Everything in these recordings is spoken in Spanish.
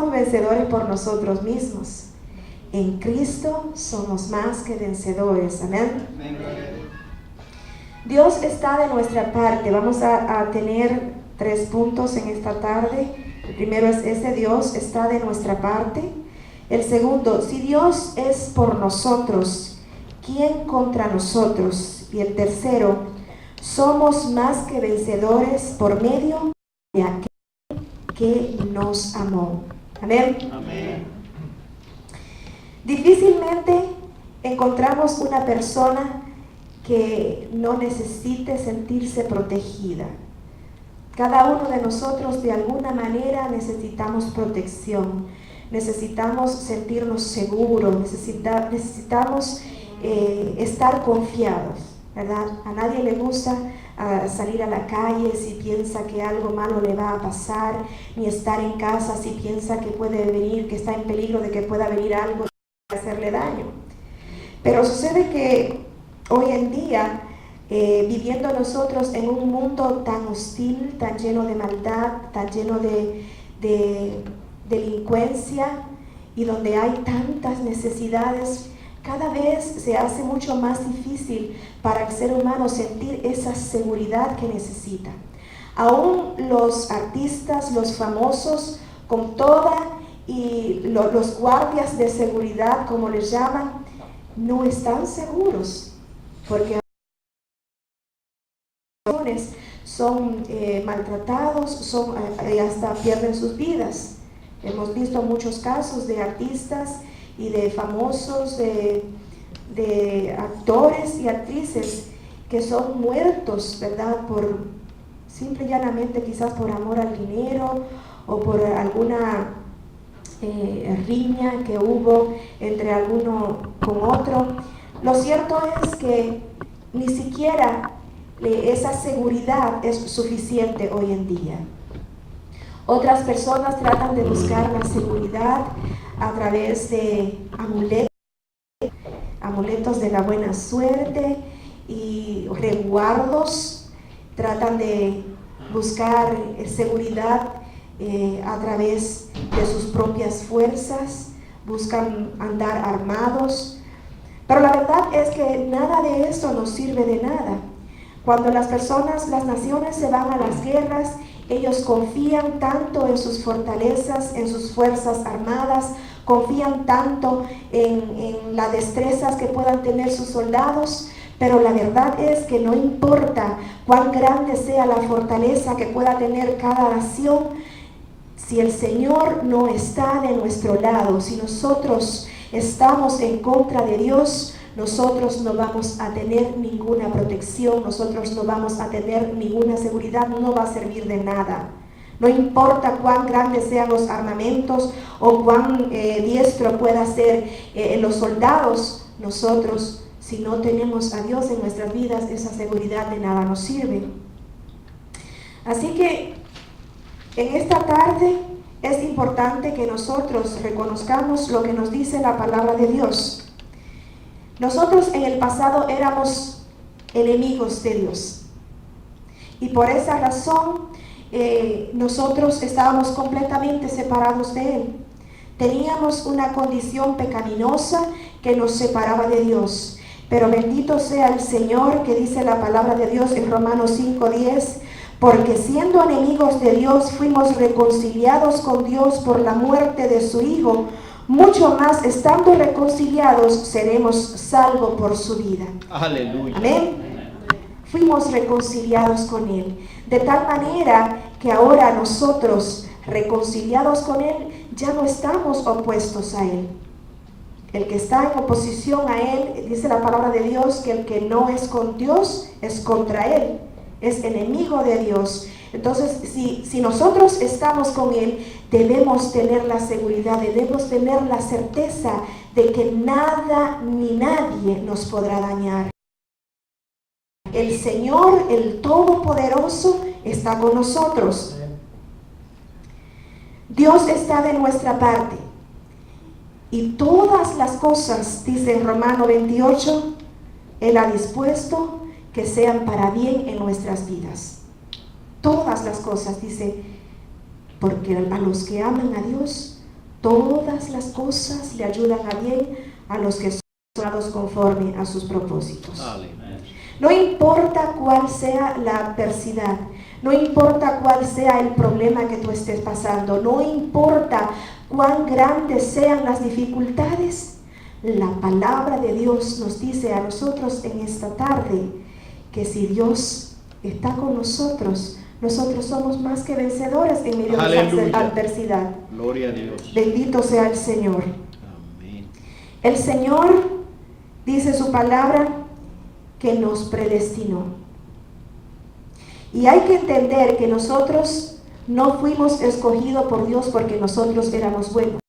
somos vencedores por nosotros mismos. En Cristo somos más que vencedores. Amén. Dios está de nuestra parte. Vamos a tener 3 puntos en esta tarde. El primero es ese: Dios está de nuestra parte. El segundo: si Dios es por nosotros, ¿quién contra nosotros? Y el tercero: somos más que vencedores por medio de aquel que nos amó. Amén. Amén. Difícilmente encontramos una persona que no necesite sentirse protegida. Cada uno de nosotros de alguna manera necesitamos protección, necesitamos sentirnos seguros, necesitamos estar confiados, ¿verdad? A nadie le gusta salir a la calle si piensa que algo malo le va a pasar, ni estar en casa si piensa que puede venir, que está en peligro de que pueda venir algo y hacerle daño. Pero sucede que hoy en día, viviendo nosotros en un mundo tan hostil, tan lleno de maldad, tan lleno de delincuencia, y donde hay tantas necesidades, cada vez se hace mucho más difícil para el ser humano sentir esa seguridad que necesita. Aún los artistas, los famosos, con toda, y los guardias de seguridad, como les llaman, no están seguros, porque son maltratados, hasta pierden sus vidas. Hemos visto muchos casos de artistas y de famosos, de actores y actrices que son muertos, ¿verdad? Por simple y llanamente, quizás por amor al dinero o por alguna riña que hubo entre alguno con otro. Lo cierto es que ni siquiera esa seguridad es suficiente hoy en día. Otras personas tratan de buscar la seguridad a través de amuletos de la buena suerte y resguardos. Tratan de buscar seguridad a través de sus propias fuerzas, buscan andar armados. Pero la verdad es que nada de esto nos sirve de nada. Cuando las naciones se van a las guerras, ellos confían tanto en sus fortalezas, en sus fuerzas armadas, confían tanto en las destrezas que puedan tener sus soldados, pero la verdad es que no importa cuán grande sea la fortaleza que pueda tener cada nación, si el Señor no está de nuestro lado, si nosotros estamos en contra de Dios, nosotros no vamos a tener ninguna protección, nosotros no vamos a tener ninguna seguridad, no va a servir de nada. No importa cuán grandes sean los armamentos o cuán diestro pueda ser los soldados, nosotros, si no tenemos a Dios en nuestras vidas, esa seguridad de nada nos sirve. Así que en esta tarde es importante que nosotros reconozcamos lo que nos dice la palabra de Dios. Nosotros en el pasado éramos enemigos de Dios, y por esa razón nosotros estábamos completamente separados de Él. Teníamos una condición pecaminosa que nos separaba de Dios. Pero bendito sea el Señor, que dice la palabra de Dios en Romanos 5:10, porque siendo enemigos de Dios fuimos reconciliados con Dios por la muerte de su Hijo, mucho más estando reconciliados seremos salvos por su vida. Aleluya. Amén. Fuimos reconciliados con Él, de tal manera que ahora nosotros, reconciliados con Él, ya no estamos opuestos a Él. El que está en oposición a Él, dice la palabra de Dios, que el que no es con Dios es contra Él, es enemigo de Dios. Entonces, si nosotros estamos con Él, debemos tener la seguridad, debemos tener la certeza de que nada ni nadie nos podrá dañar. El Señor, el Todopoderoso, está con nosotros. Dios está de nuestra parte. Y todas las cosas, dice en Romanos 28, Él ha dispuesto que sean para bien en nuestras vidas. Todas las cosas, dice, porque a los que aman a Dios, todas las cosas le ayudan a bien a los que son llamados conforme a sus propósitos. No importa cuál sea la adversidad, no importa cuál sea el problema que tú estés pasando, no importa cuán grandes sean las dificultades, la palabra de Dios nos dice a nosotros en esta tarde que si Dios está con nosotros, nosotros somos más que vencedores en medio de la adversidad. Gloria a Dios. Bendito sea el Señor. Amén. El Señor dice su palabra que nos predestinó. Y hay que entender que nosotros no fuimos escogidos por Dios porque nosotros éramos buenos.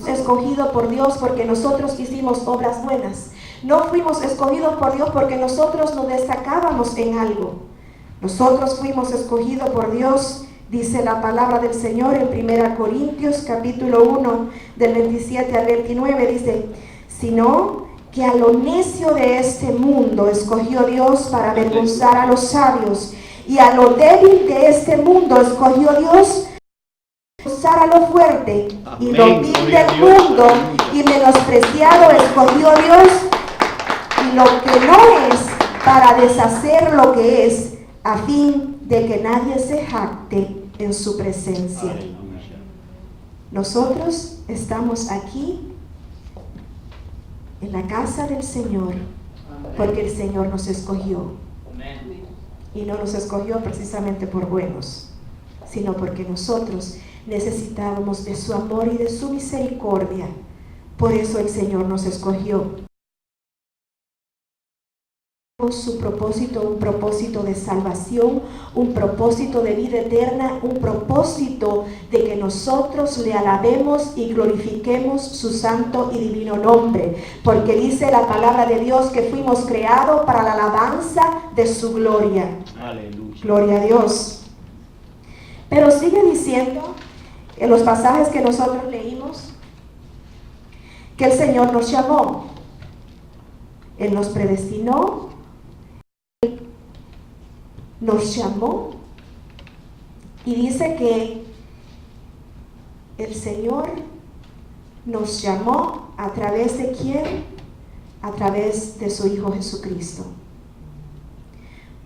Escogidos por Dios porque nosotros hicimos obras buenas. No fuimos escogidos por Dios porque nosotros nos destacábamos en algo. Nosotros fuimos escogidos por Dios, dice la palabra del Señor en 1 Corintios capítulo 1 del 27 al 29, dice, sino que a lo necio de este mundo escogió Dios para avergonzar a los sabios, y a lo débil de este mundo escogió Dios para avergonzar a lo fuerte. Amén. Y lo vil del mundo y menospreciado escogió Dios, y lo que no es, para deshacer lo que es, a fin de que nadie se jacte en su presencia. Nosotros estamos aquí en la casa del Señor porque el Señor nos escogió. Y no nos escogió precisamente por buenos, sino porque nosotros necesitábamos de su amor y de su misericordia. Por eso el Señor nos escogió. Su propósito, un propósito de salvación, un propósito de vida eterna, un propósito de que nosotros le alabemos y glorifiquemos su santo y divino nombre, porque dice la palabra de Dios que fuimos creados para la alabanza de su gloria. Aleluya. Gloria a Dios. Pero sigue diciendo en los pasajes que nosotros leímos que el Señor nos llamó, Él nos predestinó, nos llamó, y dice que el Señor nos llamó a través de ¿quién? A través de su Hijo Jesucristo.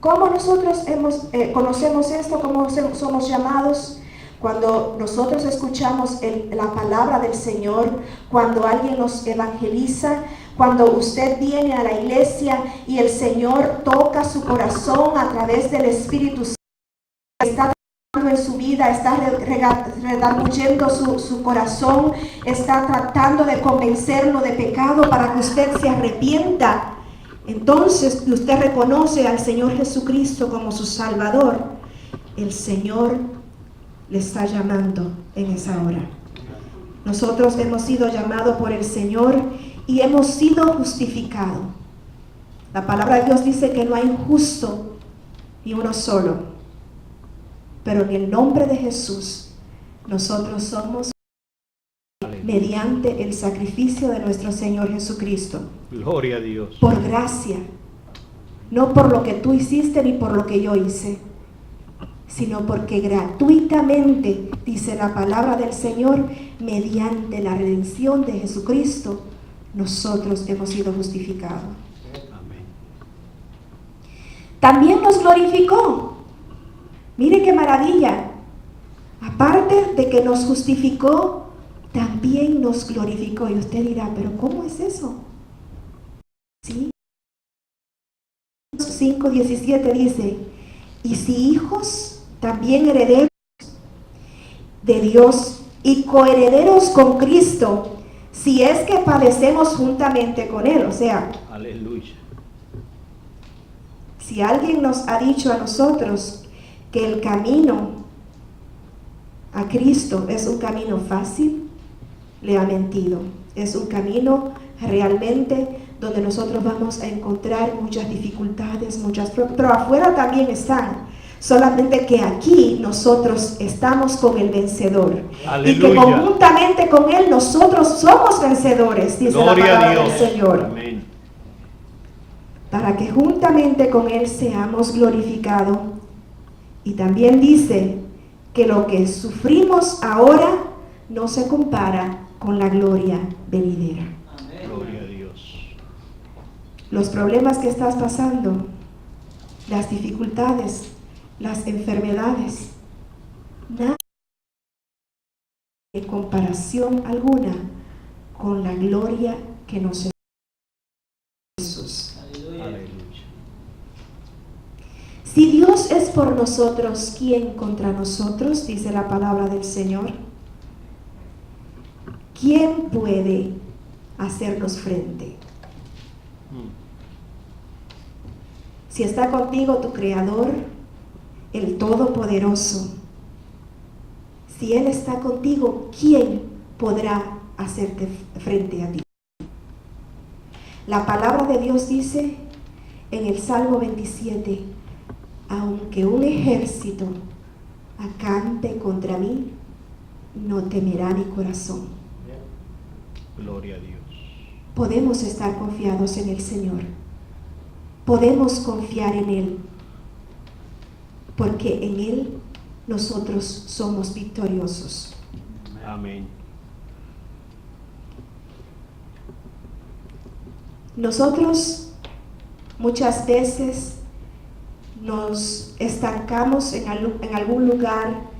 ¿Cómo nosotros conocemos esto? ¿Cómo somos llamados? Cuando nosotros escuchamos la palabra del Señor, cuando alguien nos evangeliza, cuando usted viene a la iglesia y el Señor toca su corazón a través del Espíritu Santo, está trabajando en su vida, está redarguyendo su corazón, está tratando de convencerlo de pecado para que usted se arrepienta. Entonces usted reconoce al Señor Jesucristo como su Salvador. El Señor le está llamando en esa hora. Nosotros hemos sido llamados por el Señor y hemos sido justificados. La palabra de Dios dice que no hay justo ni uno solo, pero en el nombre de Jesús nosotros somos mediante el sacrificio de nuestro Señor Jesucristo. Gloria a Dios. Por gracia, no por lo que tú hiciste ni por lo que yo hice, sino porque gratuitamente, dice la palabra del Señor, mediante la redención de Jesucristo, nosotros hemos sido justificados. Amén. También nos glorificó. Mire qué maravilla. Aparte de que nos justificó, también nos glorificó. Y usted dirá, ¿pero cómo es eso? ¿Sí? 5:17 dice, y si hijos, también herederos de Dios y coherederos con Cristo, si es que padecemos juntamente con Él. O sea, aleluya. Si alguien nos ha dicho a nosotros que el camino a Cristo es un camino fácil, le ha mentido. Es un camino realmente donde nosotros vamos a encontrar muchas dificultades, pero afuera también están. Solamente que aquí nosotros estamos con el vencedor. Aleluya. Y que conjuntamente con Él nosotros somos vencedores, dice Gloria la palabra del Señor. Amén. Para que juntamente con Él seamos glorificados. Y también dice que lo que sufrimos ahora no se compara con la gloria venidera. Gloria a Dios. Los problemas que estás pasando, las dificultades, las enfermedades, nada en comparación alguna con la gloria que nos da Jesús. Aleluya. Si Dios es por nosotros, ¿quién contra nosotros? Dice la palabra del Señor. ¿Quién puede hacernos frente? Si está contigo tu Creador, el Todopoderoso, si Él está contigo, ¿quién podrá hacerte frente a ti? La palabra de Dios dice en el Salmo 27, aunque un ejército acampe contra mí, no temerá mi corazón. Gloria a Dios. Podemos estar confiados en el Señor. Podemos confiar en Él, porque en Él nosotros somos victoriosos. Amén. Nosotros muchas veces nos estancamos en algún lugar